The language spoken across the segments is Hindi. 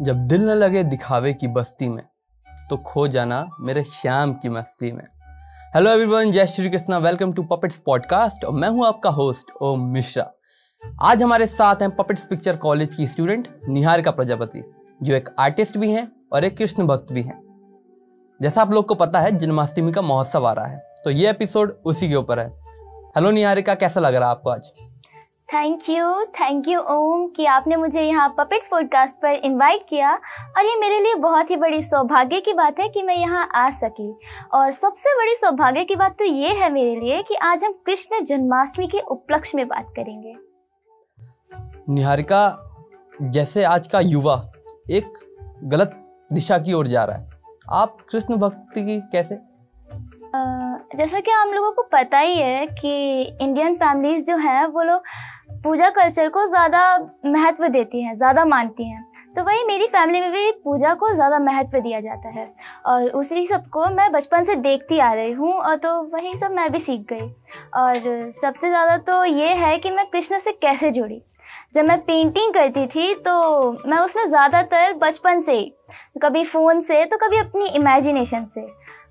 जब दिल न लगे दिखावे की बस्ती में, तो खो जाना मेरे श्याम की मस्ती में। हेलो एवरीवन, जय Shri Krishna, welcome to puppets podcast और मैं हूं आपका होस्ट ओम मिश्रा। आज हमारे साथ हैं पपेट्स पिक्चर कॉलेज की स्टूडेंट निहारिका प्रजापति, जो एक आर्टिस्ट भी हैं और एक कृष्ण भक्त भी हैं। जैसा आप लोग को पता है, जन्माष्टमी का महोत्सव आ रहा है, तो ये एपिसोड उसी के ऊपर है। हेलो निहारिका, कैसा लग रहा है आपको आज? थैंक यू ओम कि आपने मुझे यहाँ पपेट्स पॉडकास्ट पर इनवाइट किया, और ये मेरे लिए बहुत ही बड़ी सौभाग्य की बात है कि मैं यहाँ आ सकी। और सबसे बड़ी सौभाग्य की बात तो ये है मेरे लिए कि आज हम कृष्ण जन्माष्टमी के उपलक्ष्य में बात करेंगे। निहारिका, जैसे आज का युवा एक गलत दिशा की ओर जा रहा है, आप कृष्ण भक्ति की कैसे? जैसा कि हम लोगों को पता ही है कि इंडियन फैमिलीज जो हैं वो लोग पूजा कल्चर को ज़्यादा महत्व देती हैं, ज़्यादा मानती हैं। तो वही मेरी फैमिली में भी पूजा को ज़्यादा महत्व दिया जाता है, और उसी सब को मैं बचपन से देखती आ रही हूँ, और तो वही सब मैं भी सीख गई। और सबसे ज़्यादा तो ये है कि मैं कृष्ण से कैसे जुड़ी। जब मैं पेंटिंग करती थी तो मैं उसमें ज़्यादातर बचपन से ही, कभी फ़ोन से तो कभी अपनी इमेजिनेशन से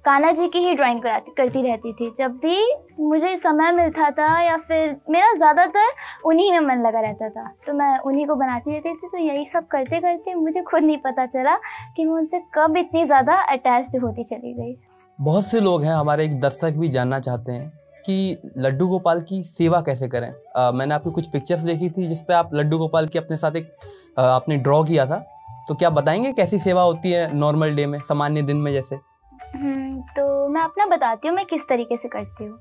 कान्हा जी की ही ड्राइंग करती रहती थी। जब भी मुझे समय मिलता था या फिर मेरा ज़्यादातर उन्हीं में मन लगा रहता था, तो मैं उन्हीं को बनाती रहती थी। तो यही सब करते करते मुझे खुद नहीं पता चला कि मैं उनसे कब इतनी ज़्यादा अटैच्ड होती चली गई। बहुत से लोग हैं, हमारे एक दर्शक भी जानना चाहते हैं कि लड्डू गोपाल की सेवा कैसे करें। मैंने आपकी कुछ पिक्चर्स देखी थी जिस पे आप लड्डू गोपाल की अपने साथ एक आपने ड्रॉ किया था, तो क्या बताएंगे कैसी सेवा होती है नॉर्मल डे में, सामान्य दिन में जैसे? तो मैं अपना बताती हूँ मैं किस तरीके से करती हूँ।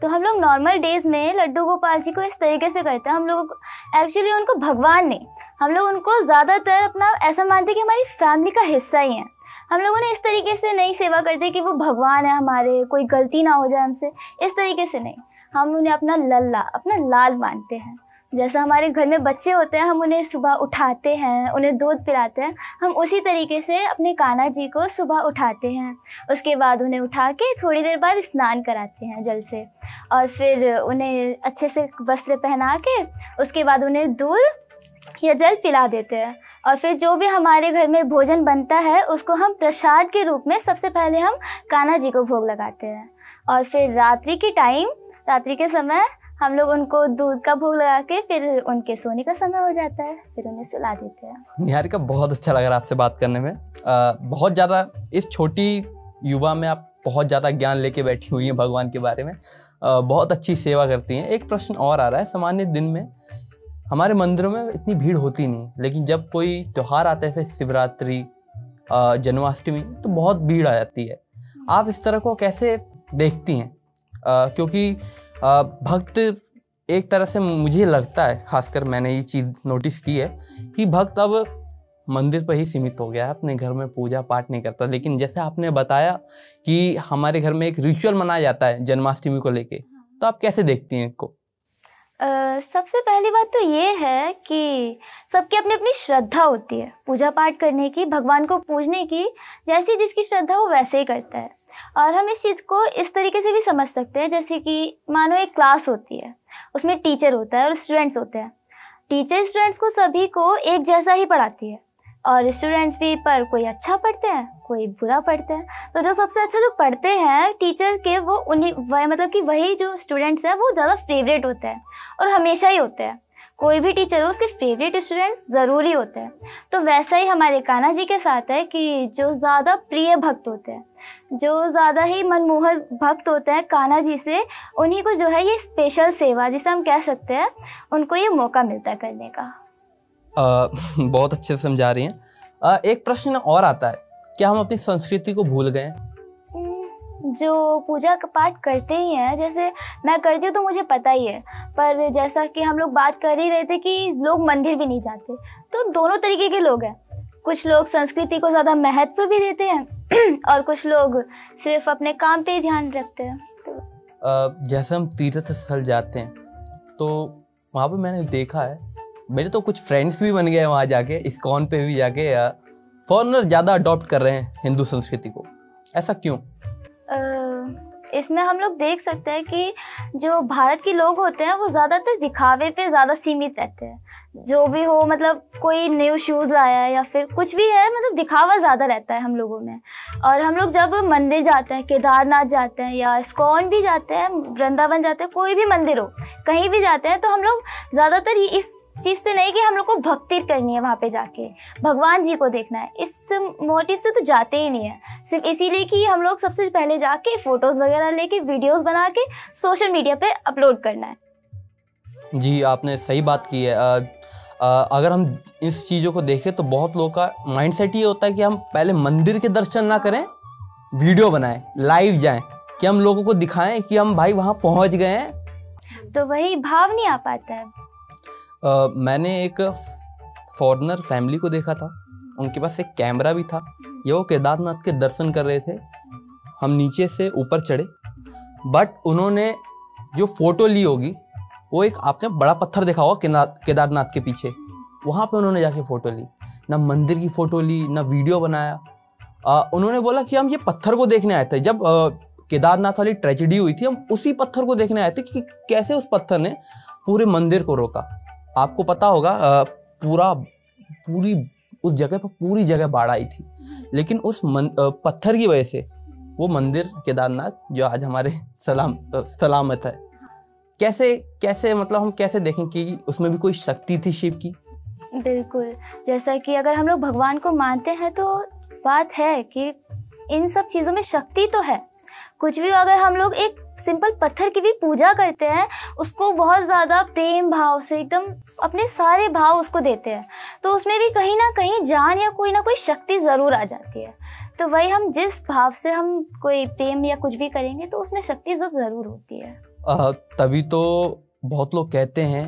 तो हम लोग नॉर्मल डेज़ में लड्डू गोपाल जी को इस तरीके से करते हैं। हम लोग एक्चुअली उनको भगवान नहीं, हम लोग उनको ज़्यादातर अपना ऐसा मानते हैं कि हमारी फैमिली का हिस्सा ही है। हम लोगों ने इस तरीके से नहीं सेवा करते कि वो भगवान है हमारे, कोई गलती ना हो जाए हमसे, इस तरीके से नहीं। हम उन्हें अपना लल्ला, अपना लाल मानते हैं। जैसा हमारे घर में बच्चे होते हैं, हम उन्हें सुबह उठाते हैं, उन्हें दूध पिलाते हैं, हम उसी तरीके से अपने कान्हा जी को सुबह उठाते हैं। उसके बाद उन्हें उठा के थोड़ी देर बाद स्नान कराते हैं जल से, और फिर उन्हें अच्छे से वस्त्र पहना के उसके बाद उन्हें दूध या जल पिला देते हैं। और फिर जो भी हमारे घर में भोजन बनता है उसको हम प्रसाद के रूप में सबसे पहले हम कान्हा जी को भोग लगाते हैं। और फिर रात्रि के समय हम लोग उनको दूध का भोग लगा के फिर उनके सोने का समय हो जाता है, फिर उन्हें सुला देते हैं। निहारिका, बहुत अच्छा लग रहा है आपसे बात करने में। बहुत ज़्यादा इस छोटी युवा में आप बहुत ज़्यादा ज्ञान लेके बैठी हुई हैं भगवान के बारे में। बहुत अच्छी सेवा करती हैं। एक प्रश्न और आ रहा है, सामान्य दिन में हमारे मंदिरों में इतनी भीड़ होती नहीं, लेकिन जब कोई त्यौहार आता है जैसे शिवरात्रि, जन्माष्टमी, तो बहुत भीड़ आ जाती है। आप इस तरह को कैसे देखती हैं? क्योंकि भक्त एक तरह से, मुझे लगता है, खासकर मैंने ये चीज़ नोटिस की है कि भक्त अब मंदिर पर ही सीमित हो गया है, अपने घर में पूजा पाठ नहीं करता। लेकिन जैसे आपने बताया कि हमारे घर में एक रिचुअल मनाया जाता है जन्माष्टमी को लेके, तो आप कैसे देखती हैं इसको? सबसे पहली बात तो ये है कि सबकी अपनी अपनी श्रद्धा होती है पूजा पाठ करने की, भगवान को पूजने की। जैसी जिसकी श्रद्धा वो वैसे ही करता है। और हम इस चीज़ को इस तरीके से भी समझ सकते हैं, जैसे कि मानो एक क्लास होती है, उसमें टीचर होता है और स्टूडेंट्स होते हैं। टीचर स्टूडेंट्स को सभी को एक जैसा ही पढ़ाती है, और स्टूडेंट्स भी पर कोई अच्छा पढ़ते हैं, कोई बुरा पढ़ते हैं। तो जो सबसे अच्छा जो पढ़ते हैं टीचर के, वो वही जो स्टूडेंट्स हैं वो ज़्यादा फेवरेट होते हैं, और हमेशा ही होते हैं। कोई भी टीचर हो, उसके फेवरेट स्टूडेंट्स ज़रूरी होते हैं। तो वैसा ही हमारे कान्हा जी के साथ है कि जो ज़्यादा प्रिय भक्त होते हैं, जो ज़्यादा ही मनमोहक भक्त होते हैं कान्हा जी से, उन्हीं को जो है ये स्पेशल सेवा, जिसे हम कह सकते हैं, उनको ये मौका मिलता है करने का। बहुत अच्छे से समझा रही हैं। एक प्रश्न और आता है, क्या हम अपनी संस्कृति को भूल गए? जो पूजा पाठ करते ही हैं, जैसे मैं करती हूँ तो मुझे पता ही है, पर जैसा कि हम लोग बात कर ही रहे थे कि लोग मंदिर भी नहीं जाते, तो दोनों तरीके के लोग हैं। कुछ लोग संस्कृति को ज़्यादा महत्व भी देते हैं और कुछ लोग सिर्फ अपने काम पे ही ध्यान रखते हैं। तो जैसे हम तीर्थ स्थल जाते हैं तो वहाँ पे मैंने देखा है, मेरे तो कुछ फ्रेंड्स भी बन गए वहाँ जाके, इस्कॉन पे भी जाके। फॉरेनर ज़्यादा अडॉप्ट कर रहे हैं हिंदू संस्कृति को, ऐसा क्यों? इसमें हम लोग देख सकते हैं कि जो भारत के लोग होते हैं वो ज़्यादातर दिखावे पे ज़्यादा सीमित रहते हैं। जो भी हो, मतलब कोई न्यू शूज़ लाया है या फिर कुछ भी है, मतलब दिखावा ज़्यादा रहता है हम लोगों में। और हम लोग जब मंदिर जाते हैं, केदारनाथ जाते हैं या इस्कॉन भी जाते हैं, वृंदावन जाते हैं, कोई भी मंदिर हो, कहीं भी जाते हैं, तो हम लोग ज़्यादातर इस चीज़ से नहीं कि हम लोग को भक्ति करनी है, वहाँ पे जाके भगवान जी को देखना है, इस मोटिव से तो जाते ही नहीं है। सिर्फ इसीलिए कि हम लोग सबसे पहले जाके फ़ोटोज़ वगैरह लेके वीडियोज़ बना के सोशल मीडिया पे अपलोड करना है। जी, आपने सही बात की है। अगर हम इस चीज़ों को देखें तो बहुत लोगों का माइंडसेट ये होता है कि हम पहले मंदिर के दर्शन ना करें, वीडियो बनाएं, लाइव जाएं, कि हम लोगों को दिखाएं कि हम भाई वहाँ पहुँच गए हैं। तो वही भाव नहीं आ पाता है। मैंने एक फॉरेनर फैमिली को देखा था, उनके पास एक कैमरा भी था। ये वो केदारनाथ के दर्शन कर रहे थे, हम नीचे से ऊपर चढ़े, बट उन्होंने जो फ़ोटो ली होगी वो एक, आपने बड़ा पत्थर देखा होगा केदारनाथ के पीछे, वहाँ पे उन्होंने जाके फ़ोटो ली। ना मंदिर की फ़ोटो ली, ना वीडियो बनाया। उन्होंने बोला कि हम ये पत्थर को देखने आए थे। जब केदारनाथ वाली ट्रेजेडी हुई थी, हम उसी पत्थर को देखने आए थे कि कैसे उस पत्थर ने पूरे मंदिर को रोका। आपको पता होगा पूरी उस जगह पर पूरी जगह बाढ़ आई थी, लेकिन उस पत्थर की वजह से वो मंदिर केदारनाथ जो आज हमारे सलामत है। कैसे मतलब हम कैसे देखें कि उसमें भी कोई शक्ति थी शिव की? बिल्कुल, जैसा कि अगर हम लोग भगवान को मानते हैं तो बात है कि इन सब चीज़ों में शक्ति तो है। कुछ भी अगर हम लोग एक सिंपल पत्थर की भी पूजा करते हैं, उसको बहुत ज़्यादा प्रेम भाव से एकदम अपने सारे भाव उसको देते हैं, तो उसमें भी कहीं ना कहीं जान या कोई ना कोई शक्ति ज़रूर आ जाती है। तो वही हम जिस भाव से हम कोई प्रेम या कुछ भी करेंगे तो उसमें शक्ति ज़रूर होती है। तभी तो बहुत लोग कहते हैं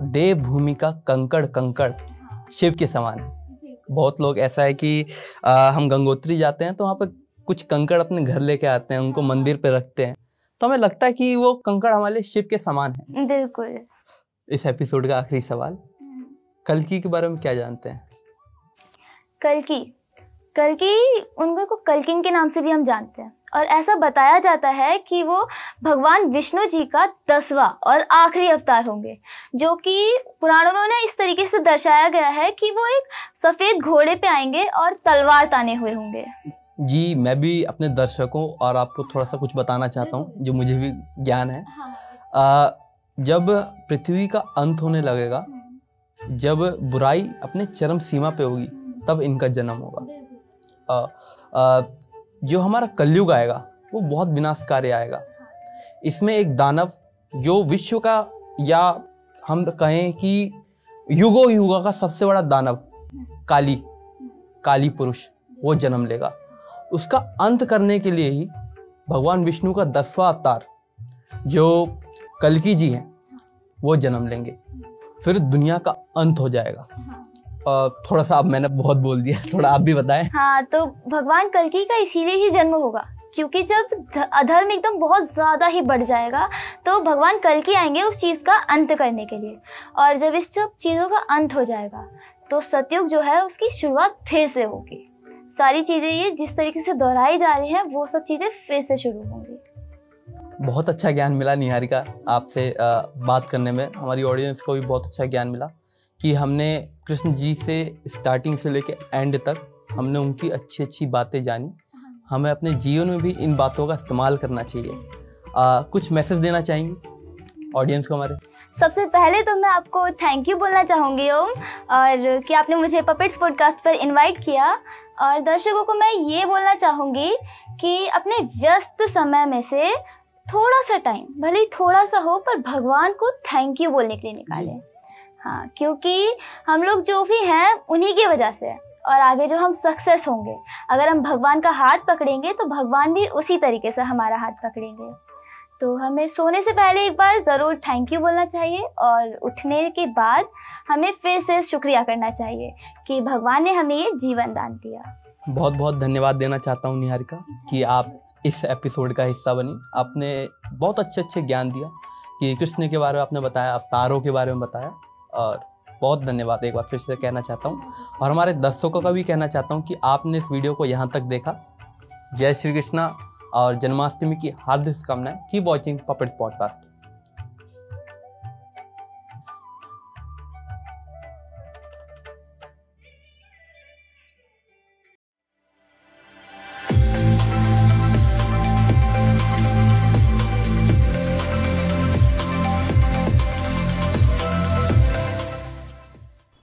देवभूमि का कंकड़ कंकड़ शिव के समान है। बहुत लोग ऐसा है कि हम गंगोत्री जाते हैं तो वहाँ पे कुछ कंकड़ अपने घर लेके आते हैं, उनको मंदिर पे रखते हैं, तो हमें लगता है कि वो कंकड़ हमारे शिव के समान है। बिल्कुल। इस एपिसोड का आखिरी सवाल, कल्कि के बारे में क्या जानते हैं? कल्कि उनको कल्किन के नाम से भी हम जानते हैं, और ऐसा बताया जाता है कि वो भगवान विष्णु जी का 10वां और आखिरी अवतार होंगे, जो कि पुराणों में उन्हें इस तरीके से दर्शाया गया है कि वो एक सफ़ेद घोड़े पे आएंगे और तलवार ताने हुए होंगे। जी, मैं भी अपने दर्शकों और आपको थोड़ा सा कुछ बताना चाहता हूँ जो मुझे भी ज्ञान है। जब पृथ्वी का अंत होने लगेगा, जब बुराई अपने चरम सीमा पे होगी, तब इनका जन्म होगा। जो हमारा कलयुग आएगा वो बहुत विनाशकारी आएगा। इसमें एक दानव जो विश्व का, या हम कहें कि युगों युगों का सबसे बड़ा दानव, काली पुरुष, वो जन्म लेगा। उसका अंत करने के लिए ही भगवान विष्णु का 10वां अवतार जो कल्कि जी हैं वो जन्म लेंगे, फिर दुनिया का अंत हो जाएगा। थोड़ा सा अब मैंने बहुत बोल दिया, थोड़ा आप भी बताएं। हाँ, तो भगवान कल्कि का इसीलिए ही जन्म होगा क्योंकि जब अधर्म एकदम बहुत ज़्यादा ही बढ़ जाएगा तो भगवान कल्कि आएंगे उस चीज़ का अंत करने के लिए। और जब इस सब चीज़ों का अंत हो जाएगा तो सतयुग जो है उसकी शुरुआत फिर से होगी। सारी चीज़ें ये जिस तरीके से दोहराई जा रही हैं वो सब चीज़ें फिर से शुरू होंगी। बहुत अच्छा ज्ञान मिला निहारिका आपसे बात करने में। हमारी ऑडियंस को भी बहुत अच्छा ज्ञान मिला कि हमने कृष्ण जी से स्टार्टिंग से लेके एंड तक हमने उनकी अच्छी अच्छी बातें जानी। हमें अपने जीवन में भी इन बातों का इस्तेमाल करना चाहिए। कुछ मैसेज देना चाहेंगी ऑडियंस को हमारे? सबसे पहले तो मैं आपको थैंक यू बोलना चाहूँगी ओम, और कि आपने मुझे पपेट्स पॉडकास्ट पर इनवाइट किया। और दर्शकों को मैं ये बोलना चाहूँगी कि अपने व्यस्त समय में से थोड़ा सा टाइम, भले ही थोड़ा सा हो, पर भगवान को थैंक यू बोलने के लिए निकालें। हाँ, क्योंकि हम लोग जो भी हैं उन्हीं की वजह से है, और आगे जो हम सक्सेस होंगे, अगर हम भगवान का हाथ पकड़ेंगे तो भगवान भी उसी तरीके से हमारा हाथ पकड़ेंगे। तो हमें सोने से पहले एक बार ज़रूर थैंक यू बोलना चाहिए, और उठने के बाद हमें फिर से शुक्रिया करना चाहिए कि भगवान ने हमें ये जीवन दान दिया। बहुत बहुत धन्यवाद देना चाहता हूँ निहारिका कि आप इस एपिसोड का हिस्सा बनी। आपने बहुत अच्छे ज्ञान दिया कि कृष्ण के बारे में आपने बताया, अवतारों के बारे में बताया, और बहुत धन्यवाद एक बार फिर से कहना चाहता हूँ। और हमारे दर्शकों का भी कहना चाहता हूँ कि आपने इस वीडियो को यहाँ तक देखा। जय श्री कृष्णा, और जन्माष्टमी की हार्दिक शुभकामनाएं। Keep watching puppets podcast.